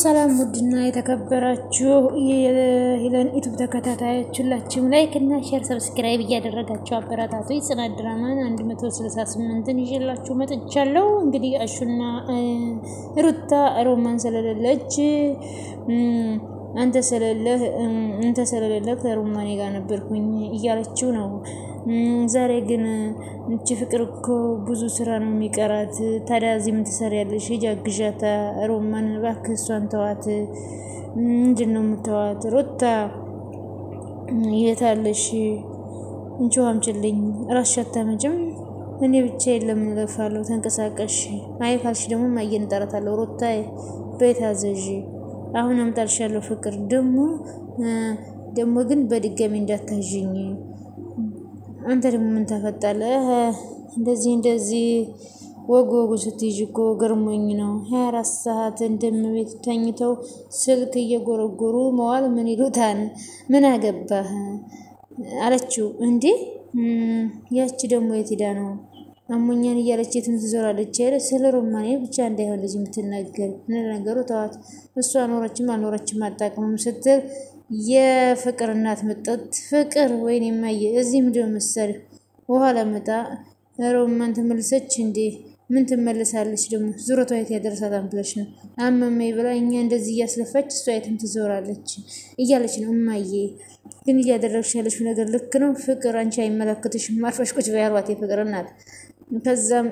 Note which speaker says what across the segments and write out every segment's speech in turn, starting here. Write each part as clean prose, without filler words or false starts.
Speaker 1: ሰላም ውድና የተከበራችሁ የሄለን ዩቲዩብ ተከታታዮች ሁላችሁም ላይክ እና ሼር ሰብስክራይብ እያደረጋችሁ አበረታቱኝ። ጽናት ድራማን 168ን ይዤላችሁ መጥቻለሁ። እንግዲህ አሹና ሩታ ሮማን ስለሌለች አንተ ስለሌለህ ከሮማኔ ጋር ነበርኩኝ እያለችው ነው። ዛሬ ግን እቺ ፍቅር እኮ ብዙ ስራ ነው የሚቀራት። ታዲያ እዚህ ምን ትሰሪያለሽ? ሂጂ አግዣታ ሮማን እባክህ እሷን ተዋት። ምንድነው የምትተዋት? ሩታ የት አለሽ? እንቺ አምጪልኝ። ራስሽ አታመጭም? እኔ ብቻዬን ለምን እለፋለሁ? ተንቀሳቀሽ። አይ ካልሽ ደግሞ ማየን እጠራታለሁ። ሩታ ቤት አዘዥ። አሁን አምጣልሻለሁ። ፍቅር ደግሞ ግን በድጋሚ እንዳታዥኝ። አንተ ደግሞ ምን ተፈጠረ? እንደዚህ ወጉ ስትይዥ እኮ ገርሞኝ ነው። 24 ሰዓት እንደምቤት ተኝተው ስልክ እየጎረጎሩ መዋል ምን ይሉታል? ምን አገባህ አለችው። እንዴ ያቺ ደግሞ የት ሄዳ ነው? አሞኛን እያለች የትም ትዞራለች አይደል? ስለ ሮማኔ ብቻ እንዳይሆን ልጅ የምትናገር ነገሩ ተዋት። እሷ ኖረችም አልኖረችም አጣቅምም ስትል የፍቅር እናት መጣት። ፍቅር ወይኔ ማየ እዚህ ምንድነው መሰል ውሃ ለመጣ ሮማን ተመልሰች እንዴ? ምን ትመለሳለች ደግሞ? ዙረቷ የት ያደረሳታል ብለሽ ነው? አመመኝ ብላ እኛ እንደዚህ እያስለፋች እሷ የትም ትዞራለች እያለች ነው። እማዬ ግን እያደረግሽ ያለሽው ነገር ልክ ነው። ፍቅር አንቺ አይመለከትሽም። አርፈሽ ቁጭ በይ አልዋት የፍቅር እናት። ከዛም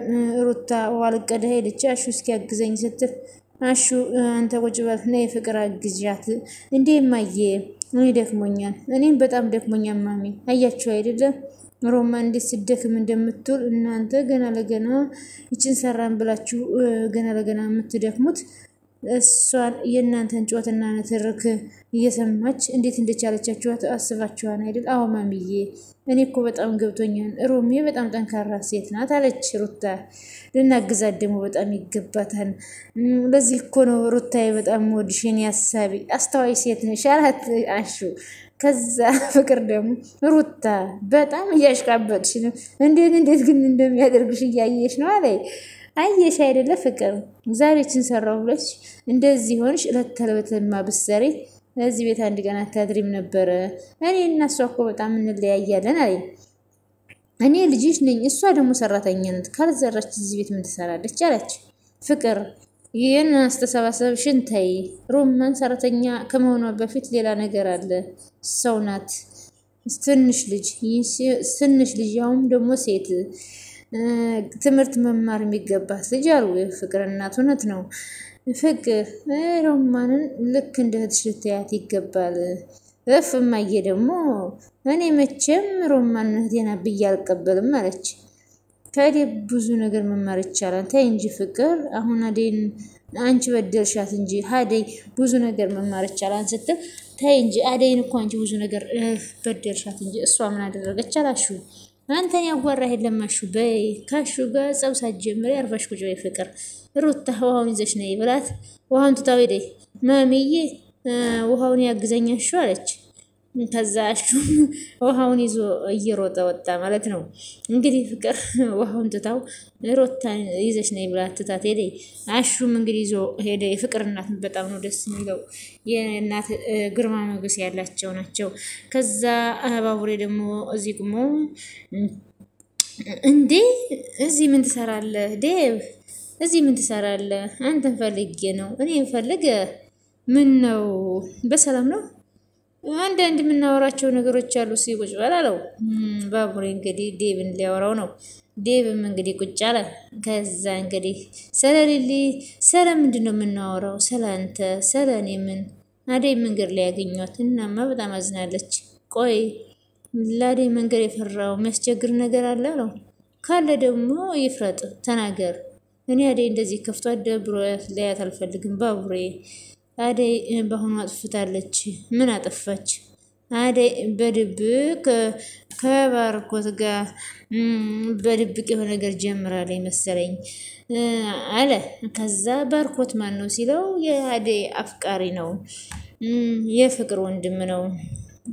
Speaker 1: ሩታ ዋልቀደ ሄደች። አሹ እስኪያግዘኝ ስትል አሹ አንተ ቁጭ በል ነይ ፍቅር አግዣት። እንዴ እማዬ እኔ ደክሞኛል። እኔም በጣም ደክሞኛል ማሚ። አያችሁ አይደለም ሮማን እንዴት ስደክም እንደምትውል። እናንተ ገና ለገና ይችን ሰራን ብላችሁ ገና ለገና የምትደክሙት እሷን የእናንተን ጩኸትና ንትርክ እየሰማች እንዴት እንደቻለቻችሁ አስባችኋን አይደል? አዎ ማሚዬ እኔ እኮ በጣም ገብቶኛል። ሮሜ በጣም ጠንካራ ሴት ናት አለች ሩታ። ልናግዛት ደግሞ በጣም ይገባታል። ለዚህ እኮ ነው ሩታዬ በጣም ወድሽ የኔ አሳቢ አስተዋይ ሴት ነሽ አላት አሹ። ከዛ ፍቅር ደግሞ ሩታ በጣም እያሽቃበጥሽ ነው። እንዴት ግን እንደሚያደርግሽ እያየሽ ነው አለ። አየሽ አይደለ ፍቅር ዛሬችን ሰራው ብለሽ እንደዚህ ሆንሽ። እለት ተለበት ማብሰሪ እዚህ ቤት አንድ ቀን አታድሪም ነበረ። እኔ እና እሷ እኮ በጣም እንለያያለን አለ። እኔ ልጅሽ ነኝ፣ እሷ ደግሞ ሰራተኛ ናት። ካልዘራች እዚህ ቤት ምን ትሰራለች አለች ፍቅር። ይህን አስተሳሰብሽን ተይ። ሮማን ሰራተኛ ከመሆኗ በፊት ሌላ ነገር አለ። ሰው ናት፣ ትንሽ ልጅ ያውም ደግሞ ሴት ትምህርት መማር የሚገባት ልጅ አሉ የፍቅር እናት። እውነት ነው ፍቅር ሮማንን ልክ እንደ እህትሽ ልታያት ይገባል። እማዬ ደግሞ እኔ መቼም ሮማን እህቴን ብዬ አልቀበልም አለች። ታዲያ ብዙ ነገር መማር ይቻላል። ተይ እንጂ ፍቅር አሁን አደይን አንቺ በደልሻት እንጂ አደይ ብዙ ነገር መማር ይቻላል ስትል ተይ እንጂ አደይን እኮ አንቺ ብዙ ነገር በደልሻት እንጂ እሷ ምን አደረገች አላሹ። አንተን ያጓራህ የለማሹ በይ ካሹ ጋር ጸብሳት ጀምሪ። አርፈሽ ቁጭ በይ ፍቅር። ሩታ ውሃውን ይዘሽ ነይ ብላት ውሃውን ትታው ሄደይ። ማሚዬ ውሃውን ያግዘኛሽ አለች። ከዛ አሹ ውሃውን ይዞ እየሮጠ ወጣ ማለት ነው። እንግዲህ ፍቅር ውሃውን ትታው ሩታን ይዘሽ ነይ ብላት ትታት ሄደይ። አሹም እንግዲህ ይዞ ሄደ። የፍቅር እናት በጣም ነው ደስ የሚለው። የእናት ግርማ ሞገስ ያላቸው ናቸው። ከዛ ባቡሬ ደግሞ እዚህ ቆሞ እንዴ እዚህ ምን ትሰራለህ ዴቭ? እዚህ ምን ትሰራለህ? አንተን ፈልጌ ነው። እኔን ፈልገ ምን ነው? በሰላም ነው? አንዳንድ የምናወራቸው ነገሮች አሉ። ሲቁጭ በላለው ባቡሬ እንግዲህ ዴቭን ሊያወራው ነው። ዴቭም እንግዲህ ቁጭ አለ። ከዛ እንግዲህ ስለ ምንድን ነው የምናወራው? ስለ አንተ ስለ እኔ ምን? አደይ መንገድ ላይ ያገኟት እናማ በጣም አዝናለች። ቆይ ለአደይ መንገድ የፈራው የሚያስቸግር ነገር አለ ነው? ካለ ደግሞ ይፍረጥ ተናገር። እኔ አደይ እንደዚህ ከፍቷት ደብሮ ሊያት አልፈልግም ባቡሬ። አደይ በአሁኑ አጥፍታለች። ምን አጠፋች? አደይ በድብቅ ከባርኮት ጋር በድብቅ የሆነ ነገር ጀምራለች መሰለኝ አለ። ከዛ ባርኮት ማን ነው ሲለው የአደይ አፍቃሪ ነው፣ የፍቅር ወንድም ነው።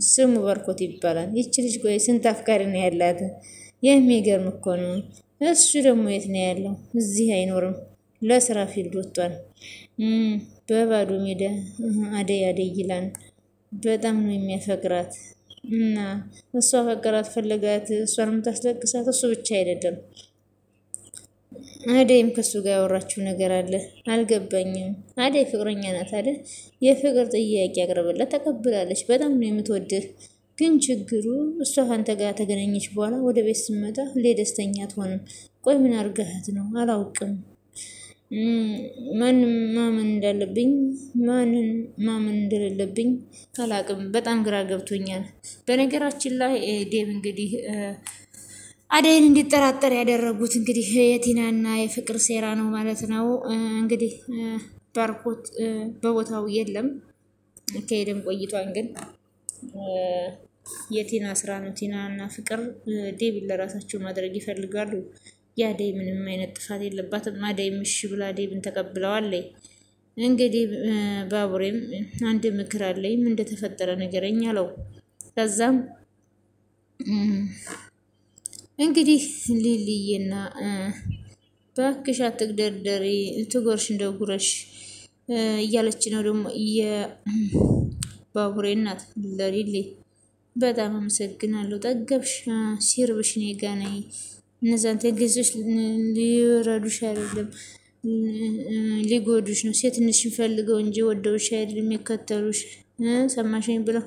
Speaker 1: ስሙ ባርኮት ይባላል። ይቺ ልጅ ቆይ ስንት አፍቃሪ ነው ያላት? የሚገርም እኮ ነው። እሱ ደግሞ የት ነው ያለው? እዚህ አይኖርም። ለስራ ፊልድ ወጥቷል። በባዶ ሜዳ አደይ አደይ ይላል። በጣም ነው የሚያፈቅራት እና እሷ ፈቀራት ፈለጋት እሷን የምታስለቅሳት እሱ ብቻ አይደለም። አደይም ከሱ ጋር ያወራችው ነገር አለ አልገባኝም። አደይ ፍቅረኛ ናት አይደል? የፍቅር ጥያቄ አቅርበላት ተቀብላለች። በጣም ነው የምትወድህ። ግን ችግሩ እሷ ካንተ ጋር ተገናኘች በኋላ ወደ ቤት ስትመጣ ሁሌ ደስተኛ አትሆንም። ቆይ ምን አርጋሃት ነው? አላውቅም። ማንም ማመን እንዳለብኝ ማንን ማመን እንደሌለብኝ አላውቅም። በጣም ግራ ገብቶኛል። በነገራችን ላይ ዴብ እንግዲህ አደይን እንዲጠራጠር ያደረጉት እንግዲህ የቲናና የፍቅር ሴራ ነው ማለት ነው። እንግዲህ ባርኮት በቦታው የለም ከሄደም ቆይቷን። ግን የቲና ስራ ነው። ቲናና ፍቅር ዴብን ለራሳቸው ማድረግ ይፈልጋሉ። የአደይ ምንም አይነት ጥፋት የለባትም። አደይም እሺ ብላ ዴብን ተቀብለዋለች። እንግዲህ ባቡሬም አንድ ምክር አለኝ ምን እንደተፈጠረ ነገረኝ አለው። ከዛም እንግዲህ ሊሊዬና ባክሽ አትግደርደሪ ትጎርሽ እንደጉረሽ እያለች ነው ደግሞ የባቡሬ እናት ለሊሊ። በጣም አመሰግናለሁ ጠገብሽ፣ ሲርብሽ እኔ ጋ ነይ። እነዛን ተገዞች ሊረዱሽ አይደለም ሊጎዱሽ ነው። ሴትንሽ ፈልገው እንጂ ወደውሽ አይደለም የሚከተሉሽ። ሰማሽኝ ብለው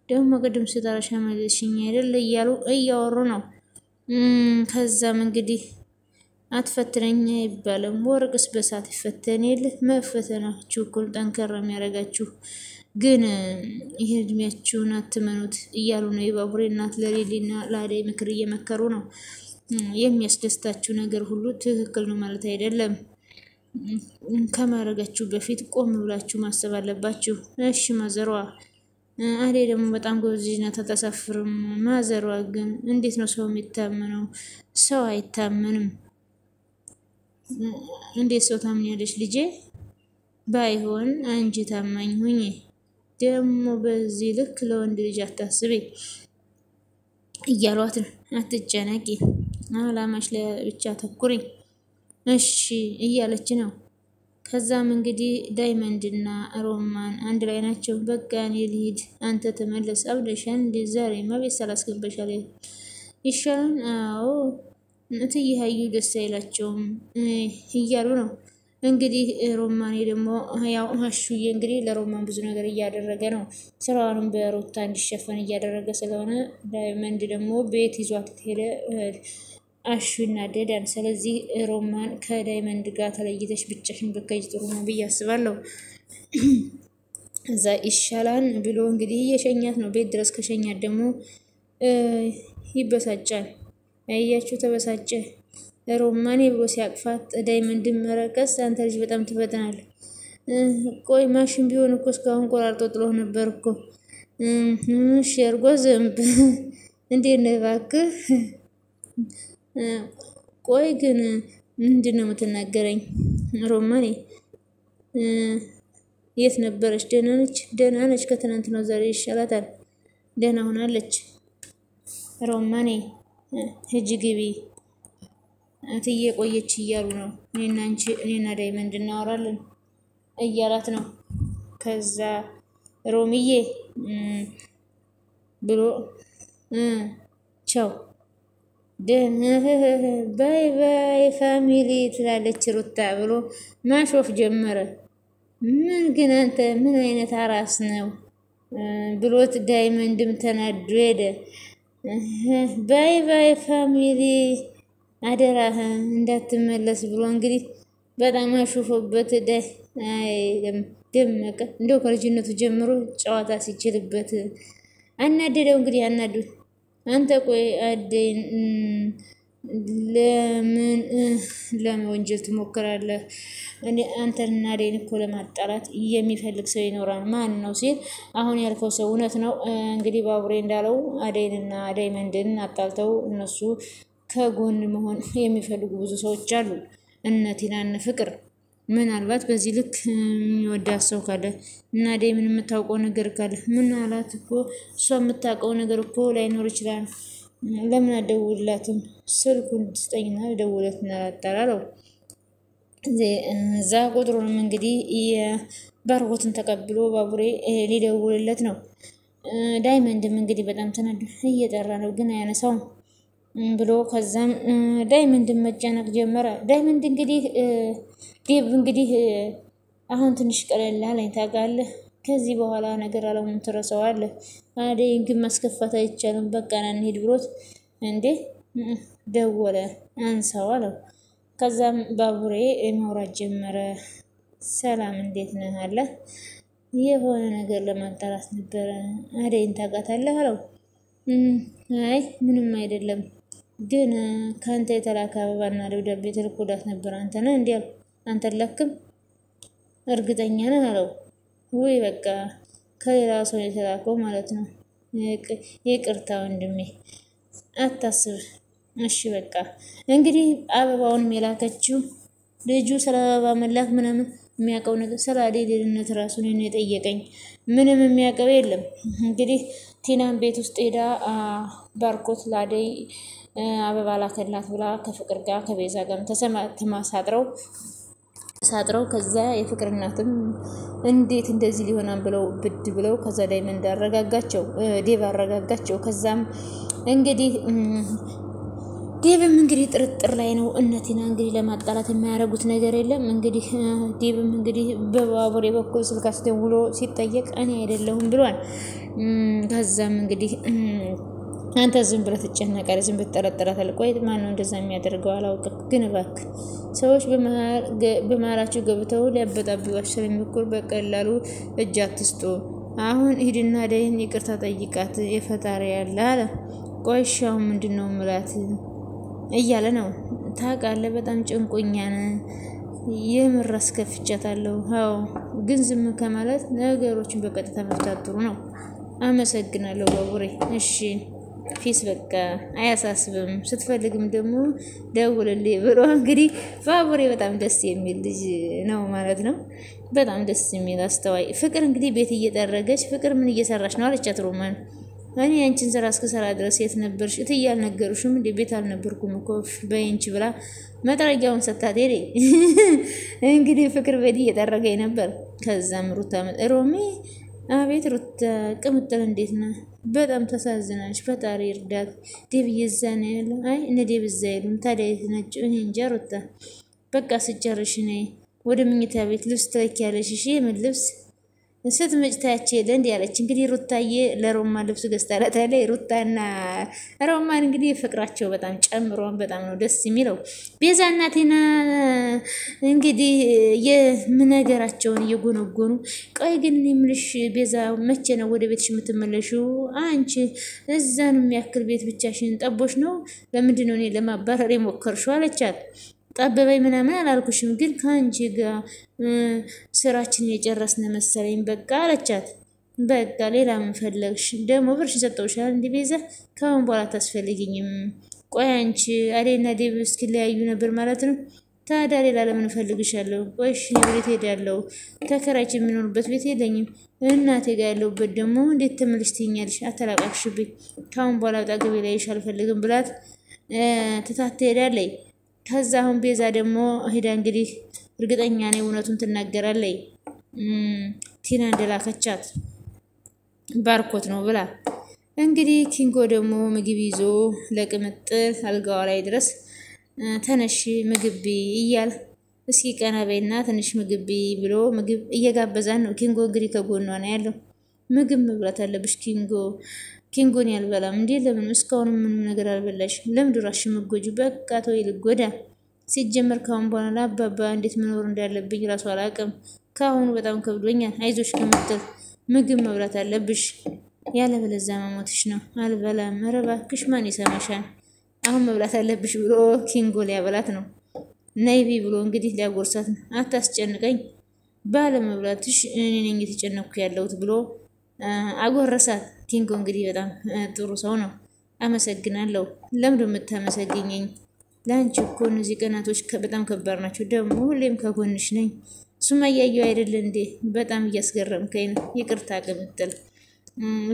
Speaker 1: ደግሞ ቅድም ስጠራሽ መለስሽኝ አይደል እያሉ እያወሩ ነው። ከዛም እንግዲህ አትፈትነኝ አይባልም ወርቅስ በሳት ይፈተን የለ መፈተናችሁ እኮ ጠንከር የሚያደርጋችሁ ግን ይሄ እድሜያችሁን አትመኑት እያሉ ነው የባቡሬ እናት ለሊሊና ለአደይ ምክር እየመከሩ ነው። የሚያስደስታችሁ ነገር ሁሉ ትክክል ነው ማለት አይደለም። ከማድረጋችሁ በፊት ቆም ብላችሁ ማሰብ አለባችሁ። እሺ ማዘሯ አደይ ደግሞ በጣም ጎበዝ ናት አታሳፍርም። ማዘሯ ግን እንዴት ነው ሰው የሚታመነው? ሰው አይታመንም። እንዴት ሰው ታምኛለሽ ልጄ? ባይሆን አንቺ ታማኝ ሁኚ። ደግሞ በዚህ ልክ ለወንድ ልጅ አታስቢ እያሏት ነው። አትጨነቂ፣ አላማሽ ላይ ብቻ ተኩሪ እሺ እያለች ነው። ከዛም እንግዲህ ዳይመንድና ሮማን አንድ ላይ ናቸው። በቃ እኔ ልሂድ አንተ ተመለስ። አብደሻን እንዴ? ዛሬማ ቤት ሳላስገባሻል ይሻላል። አዎ እትዬ ሀዩ ደስ አይላቸውም እያሉ ነው። እንግዲህ ሮማኔ ደግሞ ያው ሀሹዬ እንግዲህ ለሮማን ብዙ ነገር እያደረገ ነው። ስራዋንም በሮታ እንዲሸፈን እያደረገ ስለሆነ ዳይመንድ ደግሞ ቤት ይዟት ሄደ። አሹ ይናደዳል። ስለዚህ ሮማን ከዳይመንድ ጋር ተለይተሽ ብቻሽን ብትሄጂ ጥሩ ነው ብዬ አስባለሁ። እዛ ይሻላል ብሎ እንግዲህ እየሸኛት ነው። ቤት ድረስ ከሸኛት ደግሞ ይበሳጫል። አያችሁ ተበሳጨ። ሮማኔ ብሎ ሲያቅፋት ዳይመንድ መረቀስ አንተ ልጅ በጣም ትፈጥናለህ። ቆይ ማሽን ቢሆን እኮ እስካሁን ቆራርጦ ጥሎ ነበር እኮ። እሺ እርጎ ዝንብ እንዴት ነህ እባክህ? ቆይ ግን ምንድን ነው የምትናገረኝ? ሮማኔ የት ነበረች? ደህና ነች? ደህና ነች። ከትናንት ነው ዛሬ ይሻላታል። ደህና ሆናለች። ሮማኔ ሂጂ ግቢ እትዬ ቆየች እያሉ ነው። እኔና ዳይመንድ እናወራለን እያላት ነው። ከዛ ሮሚዬ ብሎ ቻው ባይ ባይ ፋሚሊ ትላለች ሩታ ብሎ ማሾፍ ጀመረ። ምን ግን አንተ ምን አይነት አራስ ነው ብሎት ዳይመንድም ተናዶ ሄደ። ባይ ባይ ፋሚሊ አደራህ እንዳትመለስ ብሎ እንግዲህ በጣም አሾፈበት። ደመቀ እንደው ከልጅነቱ ጀምሮ ጨዋታ ሲችልበት አናደደው። እንግዲህ አናዱት። አንተ ቆይ አደይን ለምን ወንጀል ትሞክራለህ? አንተና አደይን እኮ ለማጣላት የሚፈልግ ሰው ይኖራል። ማን ነው ሲል አሁን ያልከው ሰው እውነት ነው። እንግዲህ ባቡሬ እንዳለው አደይንና ዳይመንድን አጣልተው እነሱ ከጎን መሆን የሚፈልጉ ብዙ ሰዎች አሉ። እነ ቲና እነ ፍቅር ምናልባት በዚህ ልክ የሚወዳት ሰው ካለ እና አደይ ምን የምታውቀው ነገር ካለ ምን አላት እኮ እሷ የምታውቀው ነገር እኮ ላይኖር ይችላል። ለምን አደውላትም? ስልኩን ስጠኝና ደውለትና ላጣራለው እዛ ቁጥሩንም እንግዲህ የባርኮትን ተቀብሎ ባቡሬ ሊደውልለት ነው። ዳይመንድም እንግዲህ በጣም ተናዶ እየጠራ ነው ግን አያነሳውም ብሎ ከዛም ዳይመንድን መጨነቅ ጀመረ። ዳይመንድ እንግዲህ ዴቭ እንግዲህ አሁን ትንሽ ቀለል አለኝ ታውቃለህ፣ ከዚህ በኋላ ነገር አለሙን ትረሳዋለህ፣ አደይን ግን ማስከፋት አይቻልም፣ በቃ ና እንሂድ ብሎት እንዴ ደወለ አንሳው አለው። ከዛም ባቡሬ ማውራት ጀመረ። ሰላም እንዴት ነህ አለ። የሆነ ነገር ለማጣራት ነበረ፣ አደይን ታውቃታለህ አለው። አይ ምንም አይደለም፣ ግን ካንተ የተላከ አበባና ደብዳቤ ተልኮላት ነበር፣ አንተ ነህ እንዴ? አንተ ለክም እርግጠኛ ነህ አለው። ወይ በቃ ከሌላ ሰው የተላከው ማለት ነው። ይቅርታ ወንድሜ አታስብ እሺ በቃ እንግዲህ አበባውን የላከችው ልጁ ስለ አበባ መላክ ምናምን የሚያውቀው ነገር ስለ አደይ ደህንነት ራሱን ነው የጠየቀኝ። ምንም የሚያውቀው የለም። እንግዲህ ቲናን ቤት ውስጥ ሄዳ ባርኮት ለአደይ አበባ ላከላት ብላ ከፍቅር ጋር ከቤዛ ጋር ተሳጥረው ከዛ የፍቅር እናትም እንዴት እንደዚህ ሊሆናን ብለው ብድ ብለው ከዛ ዳይመንድ አረጋጋቸው፣ ዴቭ አረጋጋቸው። ከዛም እንግዲህ ዴቭም እንግዲህ ጥርጥር ላይ ነው። እነቲና እንግዲህ ለማጣላት የማያደርጉት ነገር የለም። እንግዲህ ዴቭም እንግዲህ በባቡሬ በኩል ስልክ አስደውሎ ሲጠየቅ እኔ አይደለሁም ብሏል። ከዛም እንግዲህ አንተ ዝም ብለህ ትጨነቃለህ፣ ዝም ብለህ ትጠረጥራታለህ። ቆይ ማነው እንደዛ የሚያደርገው አላውቅም፣ ግን እባክህ ሰዎች በመሀላችሁ ገብተው ሊያበጣብጧችሁ ስለሚሞክሩ በቀላሉ እጅ አትስጡ። አሁን ሂድና አደይን ይቅርታ ጠይቃት፣ የፈጣሪ ያለ አለ። ቆይ እሺ አሁን ምንድን ነው የምላት እያለ ነው። ታውቃለህ በጣም ጭንቆኛን የምር አስከፍቻታለሁ። አዎ ግን ዝም ከማለት ነገሮችን በቀጥታ መፍታት ጥሩ ነው። አመሰግናለሁ ባቡሬ። እሺ ፊስ በቃ አያሳስብም፣ ስትፈልግም ደግሞ ደውልልኝ ብሎ እንግዲህ ባቡሬ በጣም ደስ የሚል ልጅ ነው ማለት ነው። በጣም ደስ የሚል አስተዋይ። ፍቅር እንግዲህ ቤት እየጠረገች ፍቅር ምን እየሰራች ነው አለቻት ሮማን። እኔ አንቺን ስራ እስከሰራ ድረስ የት ነበርሽ? እትዬ አልነገሩሽም እንዴ? ቤት አልነበርኩም እኮ በይንች ብላ መጥረጊያውን ሰታት ሄደ። እንግዲህ ፍቅር ቤት እየጠረገኝ ነበር። ከዛም ሩታ ሮሚ አቤት ሩታ ቅምጥል እንዴት ነው? በጣም ተሳዝናለች። ፈጣሪ እርዳት። ዴብ እየዛ ነው ያለው። አይ እነ ዴብ እዛ የሉም። ታዲያ የት ናቸው? እኔ እንጃ ሩታ። በቃ ስጨርሽ ነይ ወደ መኝታ ቤት። ልብስ ትለኪያለሽ? እሺ የምን ልብስ? ስትመጭ ታያች የለ እንዲ ያለች። እንግዲህ ሩታዬ ለሮማን ልብስ ገዝታላታለች። ሩታና ሮማን እንግዲህ ፍቅራቸው በጣም ጨምሯን፣ በጣም ነው ደስ የሚለው። ቤዛና ቲና እንግዲህ የምነገራቸውን እየጎነጎኑ ቆይ ግን እኔ የምልሽ ቤዛ መቼ ነው ወደ ቤትሽ የምትመለሺው? አንቺ እዛን የሚያክል ቤት ብቻሽን ጠቦሽ ነው? ለምንድን ነው እኔ ለማባረር የሞከርሽው አለቻት። ጠበበኝ ምናምን አላልኩሽም፣ ግን ከአንቺ ጋር ስራችን የጨረስን መሰለኝ በቃ አለቻት። በቃ ሌላ ምን ፈለግሽ? ደግሞ ብርሽ ሰጠውሻል እንዲህ ቤዛ፣ ከአሁን በኋላ አታስፈልጊኝም። ቆይ አንቺ አደይና ዴቭ እስኪለያዩ ነበር ማለት ነው? ታዲያ ሌላ ለምን እፈልግሻለሁ? ቆይ እሺ ቤት ሄዳለሁ፣ ተከራይቼ የሚኖርበት ቤት የለኝም። እናቴ ጋር ያለሁበት ደግሞ እንዴት ተመልሽ ትይኛለሽ? አተላቃቅሽብኝ። ከአሁን በኋላ አጠገቤ ላይሽ አልፈልግም ብላት ትታት ትሄዳለች። ከዛ አሁን ቤዛ ደግሞ ሄዳ እንግዲህ እርግጠኛ ነኝ እውነቱን ትናገራለች። ቲና እንደላከቻት ባርኮት ነው ብላ እንግዲህ ኪንጎ ደግሞ ምግብ ይዞ ለቅምጥል አልጋዋ ላይ ድረስ ተነሽ ምግብ እያለ እስኪ ቀና በይና ትንሽ ምግብ ብሎ ምግብ እየጋበዛን ነው። ኪንጎ እንግዲህ ከጎኗ ነው ያለው። ምግብ መብላት አለብሽ ኪንጎን ያልበላም እንዴ? ለምን እስካሁን ምንም ነገር አልበላሽ? ለምን ራስሽ መጎጂ? በቃ ተወይ ልጎዳ። ሲጀመር ካሁን በኋላ አባባ እንዴት መኖር እንዳለብኝ ራሱ አላውቅም። ካሁኑ በጣም ከብዶኛል። አይዞሽ ቅምጥል ምግብ መብላት አለብሽ፣ ያለበለዚያ መሞትሽ ነው። አልበላም። ኧረ እባክሽ ማን ይሰማሻል? አሁን መብላት አለብሽ ብሎ ኪንጎ ሊያበላት ነው። ነይቢ ብሎ እንግዲህ ሊያጎርሳት ነው። አታስጨንቀኝ፣ ባለመብላትሽ እኔ ነኝ የተጨነኩ ያለሁት ብሎ አጎረሳት። ኪንጎ እንግዲህ በጣም ጥሩ ሰው ነው። አመሰግናለሁ። ለምን የምታመሰግኘኝ? ለአንቺ እኮ እነዚህ ቀናቶች በጣም ከባድ ናቸው። ደግሞ ሁሌም ከጎንሽ ነኝ። ሱመያየው አይደለ እንዴ? በጣም እያስገረምከኝ ነው። ይቅርታ ቅምጥል።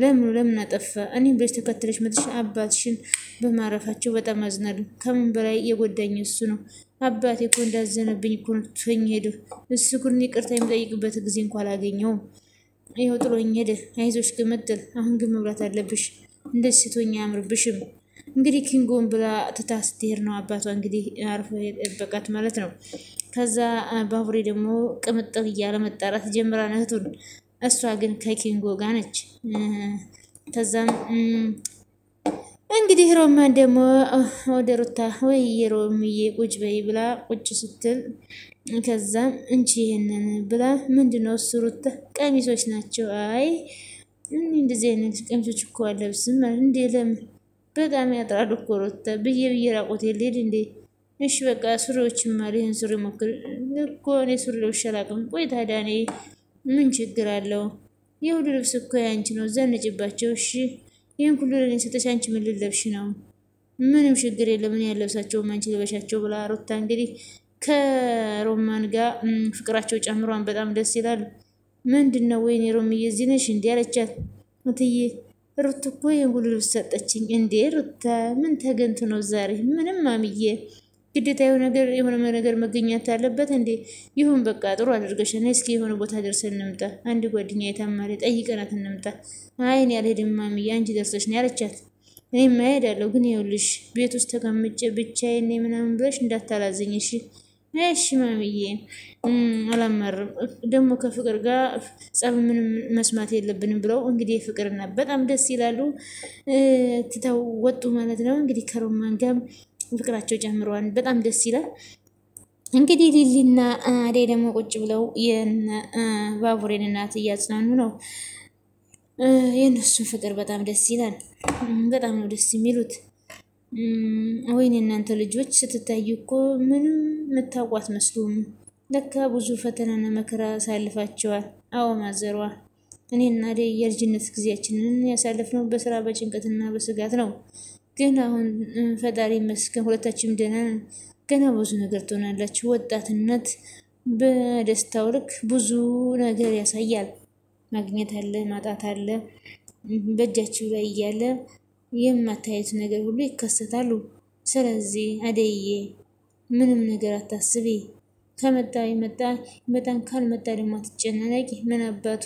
Speaker 1: ለምን አጠፋ? እኔም ብለሽ ተከትለሽ መጥሽ አባትሽን በማረፋቸው በጣም አዝናለሁ። ከምን በላይ የጎዳኝ እሱ ነው። አባቴ እኮ እንዳዘነብኝ እኮ ትቶኝ ሄደ። እሱ ግን ይቅርታ የሚጠይቅበት ጊዜ እንኳን አላገኘውም። ይኸው ጥሎኝ ሄደ። አይዞሽ ግምጥል፣ አሁን ግን መብላት አለብሽ። እንደዚህ ስትሆኝ አያምርብሽም። እንግዲህ ኪንጎን ብላ ትታ ስትሄድ ነው አባቷ እንግዲህ አርፎ የጠበቃት ማለት ነው። ከዛ ባቡሬ ደግሞ ቅምጥል እያለ መጣራት ጀምራ እህቱን። እሷ ግን ከኪንጎ ጋር ነች። ከዛም እንግዲህ ሮማን ደግሞ ወደ ሩታ ወይ የሮምዬ ቁጭ በይ ብላ ቁጭ ስትል ከዛም እንቺ ይሄንን ብላ ምንድነው እሱ ሩታ ቀሚሶች ናቸው። አይ እንደዚህ አይነት ቀሚሶች እኮ አለብስም እንዴ ለምን በጣም ያጥራሉ እኮ ሩታ ብዬ ራቆት የለሄድ እንዴ እሺ በቃ ሱሪዎችም አለ ይሄን ሱሪ ሞክር እኮ እኔ ሱሪዎች አላውቅም። ቆይ ታዲያ እኔ ምን ችግር አለው? የሁሉ ልብስ እኮ ያንቺ ነው ዘንጭባቸው። እሺ ይሄን ሁሉ ለኔ ሰጠሽ አንቺ ምን ልለብሽ ነው? ምንም ችግር የለም እኔ ያለብሳቸው አንቺ ልበሻቸው ብላ ሩታ እንግዲህ ከሮማን ጋር ፍቅራቸው ጨምሯን በጣም ደስ ይላል። ምንድነው ወይኔ ሮምዬ እዚህ ነሽ እንዴ አለቻት። እትዬ ሩት እኮ ይሄን ሁሉ ልብስ ሰጠችኝ። እንዴ ሩታ ምን ተገንቶ ነው ዛሬ? ምንም ማሚዬ ግዴታ የሆነ ነገር መገኘት አለበት እንዴ? ይሁን በቃ ጥሩ አድርገሻል። እስኪ የሆነ ቦታ ደርሰን እንምጣ። አንድ ጓደኛዬ ታማሪ ጠይቀናት እንምጣ። አይን ያልሄድም ማሚዬ አንቺ ደርሰሽ ነው ያለቻት። እኔም እሄዳለሁ ግን ይኸውልሽ ቤት ውስጥ ተቀምጬ ብቻዬን ምናምን ብለሽ እንዳታላዝኝ እሺ? እሺ ማሚዬ አላማርም። ደግሞ ከፍቅር ጋር ጸብ ምንም መስማት የለብንም ብለው እንግዲህ ፍቅርና በጣም ደስ ይላሉ። ትተው ወጡ ማለት ነው። እንግዲህ ከሮማን ጋር ፍቅራቸው ጨምረዋል። በጣም ደስ ይላል። እንግዲህ ሊሊና አደይ ደግሞ ቁጭ ብለው የነ ባቡሬን እናት እያጽናኑ ነው። የነሱ ፍቅር በጣም ደስ ይላል። በጣም ነው ደስ የሚሉት። ወይኔ እናንተ ልጆች ስትታዩ እኮ ምንም የምታውቋት መስሉም። ለካ ብዙ ፈተናና መከራ ሳልፋቸዋል። አዎ ማዘሯ እኔና አደይ የልጅነት ጊዜያችንን ያሳለፍነው በስራ በጭንቀትና በስጋት ነው። ግን አሁን ፈጣሪ ይመስገን ሁለታችንም ደህና ነን። ገና ብዙ ነገር ትሆናላችሁ። ወጣትነት በደስታው ልክ ብዙ ነገር ያሳያል። ማግኘት አለ፣ ማጣት አለ። በእጃችሁ ላይ እያለ የማታዩት ነገር ሁሉ ይከሰታሉ። ስለዚህ አደይዬ ምንም ነገር አታስቢ። ከመጣ ይመጣን፣ ካልመጣ ደግሞ አትጨናነቂ። ምን አባቱ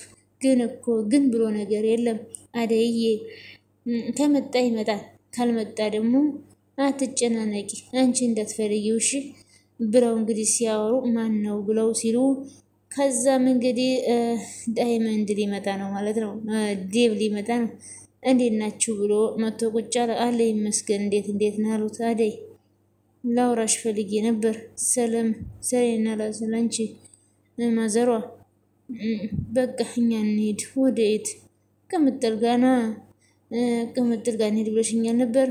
Speaker 1: ግን ብሎ ነገር የለም አደይዬ። ከመጣ ይመጣል፣ ካልመጣ ደግሞ አትጨናነቂ። አንቺ እንዳትፈልጊው እሺ ብለው እንግዲህ ሲያወሩ ማን ነው ብለው ሲሉ ከዛም እንግዲህ ዳይመንድ ሊመጣ ነው ማለት ነው። ዴቭ ሊመጣ ነው። እንዴት ናችሁ ብሎ መቶ ቁጭ አለ ይመስገን። እንዴት ነው አሉት። አደይ ላውራሽ ፈልጌ ነበር። ሰሌና ላንቺ ማዘሯ በቃ እኛ እንሂድ። ወዴት? ቅምጥል ጋና ቅምጥል ጋር እንሂድ ብለሽኛል ነበር።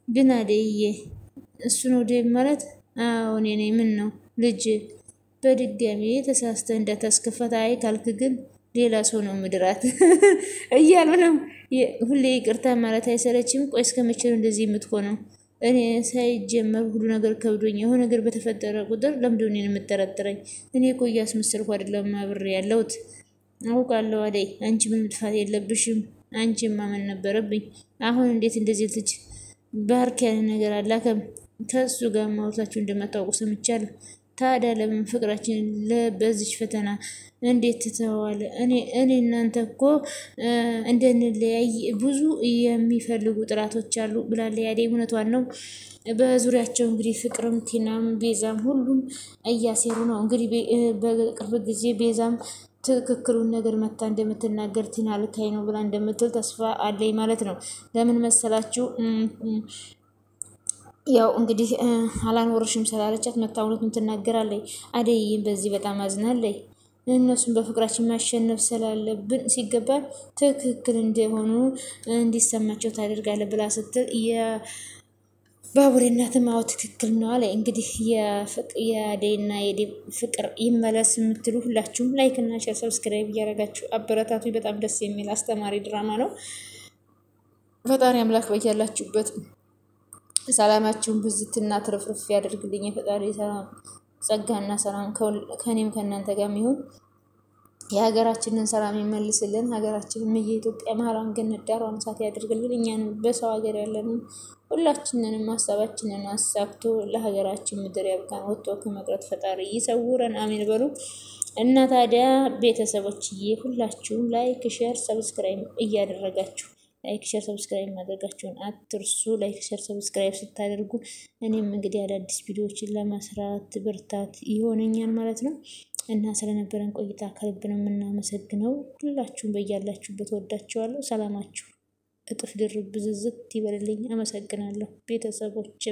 Speaker 1: ግን አደይዬ እሱ ነው ዴቭ ማለት? አዎ እኔ ነኝ። ምን ነው ልጅ በድጋሚ ተሳስተ እንዳታስከፋት። አይ ካልክ ግን ሌላ ሰው ነው ምድራት እያሉ ነው። ሁሌ ይቅርታ ማለት አይሰለችም? ቆይ እስከመቼ ነው እንደዚህ የምትሆነው? እኔ ሳይጀመር ሁሉ ነገር ከብዶኝ የሆነ ነገር በተፈጠረ ቁጥር ለምንድን ነው የምትጠረጥረኝ? እኔ እኮ እያስመሰልኩ አይደለም አብሬ ያለሁት። አውቃለሁ አደይ አንቺ ምን ጥፋት የለብሽም። አንቺ ማመን ነበረብኝ። አሁን እንዴት እንደዚህ ልጅ ባርክ ያለ ነገር አላከም ከሱ ጋር ማውራታችሁ እንደማታውቁ ሰምቻለሁ። ታዲያ ለምን ፍቅራችን ለበዚች ፈተና እንዴት ትተዋለ? እኔ እናንተ እኮ እንደንለያይ ብዙ የሚፈልጉ ጥራቶች አሉ ብላለች አደይ። እውነቷን ነው። በዙሪያቸው እንግዲህ ፍቅርም ቲናም ቤዛም ሁሉም እያሴሩ ነው። እንግዲህ በቅርብ ጊዜ ቤዛም ትክክሉን ነገር መታ እንደምትናገር ቲና ልካይ ነው ብላ እንደምትል ተስፋ አለኝ ማለት ነው። ለምን መሰላችሁ? ያው እንግዲህ አላኖርሽም ስላለቻት መታ እውነቱን ትናገራለች። አደይም በዚህ በጣም አዝናለች። እነሱን በፍቅራችን ማሸነፍ ስላለብን ሲገባል ትክክል እንደሆኑ እንዲሰማቸው ታደርጋለህ ብላ ስትል የባቡሬ እናትም አዎ ትክክል ነው አለ። እንግዲህ የአደይና የዴቭ ፍቅር ይመለስ የምትሉ ሁላችሁም ላይክ እና ሼር ሰብስክራይብ እያደረጋችሁ አበረታቱ። በጣም ደስ የሚል አስተማሪ ድራማ ነው። ፈጣሪ አምላክ በያላችሁበት ሰላማችሁን ብዝትና ትርፍርፍ ያደርግልኝ። የፈጣሪ ሰላም ጸጋና ሰላም ከኔም ከእናንተ ጋር ይሁን። የሀገራችንን ሰላም ይመልስልን ሀገራችንን የኢትዮጵያ መሃሏን ገነት ዳሯን እሳት ያድርግልን እኛንም በሰው ሀገር ያለንን ሁላችንንም ሀሳባችንን አሳክቶ ለሀገራችን ምድር ያብቃን ወጥቶ ከመቅረት ፈጣሪ ይሰውረን አሜን በሉ እና ታዲያ ቤተሰቦችዬ ሁላችሁም ላይክ ሼር ሰብስክራይብ እያደረጋችሁ ላይክ ሼር ሰብስክራይብ ማድረጋችሁን አትርሱ ላይክ ሼር ሰብስክራይብ ስታደርጉ እኔም እንግዲህ አዳዲስ ቪዲዮዎችን ለመስራት ብርታት ይሆነኛል ማለት ነው እና ስለነበረን ቆይታ ከልብ ነው የምናመሰግነው ሁላችሁም በያላችሁበት ወዳችኋለሁ ሰላማችሁ እጥፍ ድርብ ብዝዝት ይበልልኝ አመሰግናለሁ ቤተሰቦቼ